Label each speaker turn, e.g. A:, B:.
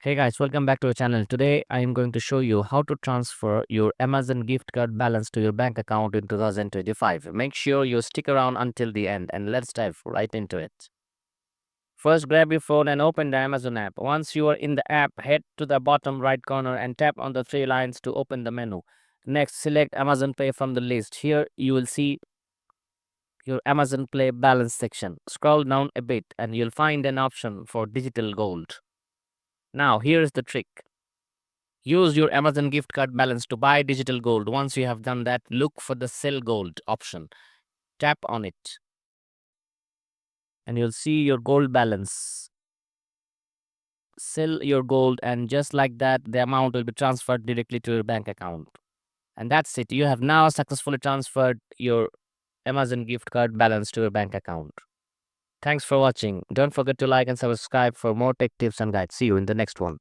A: Hey guys, welcome back to our channel. Today I am going to show you how to transfer your Amazon gift card balance to your bank account in 2025. Make sure you stick around until the end and let's dive right into it. First, grab your phone and open the Amazon app. Once you are in the app, head to the bottom right corner and tap on the three lines to open the menu. Next, select Amazon Pay from the list. Here you will see your Amazon Pay balance section. Scroll down a bit and you'll find an option for digital gold. Now, here's the trick. Use your Amazon gift card balance to buy digital gold. Once you have done that, look for the sell gold option. Tap on it and you'll see your gold balance. Sell your gold, and just like that, the amount will be transferred directly to your bank account. And that's it. You have now successfully transferred your Amazon gift card balance to your bank account. Thanks for watching. Don't forget to like and subscribe for more tech tips and guides. See you in the next one.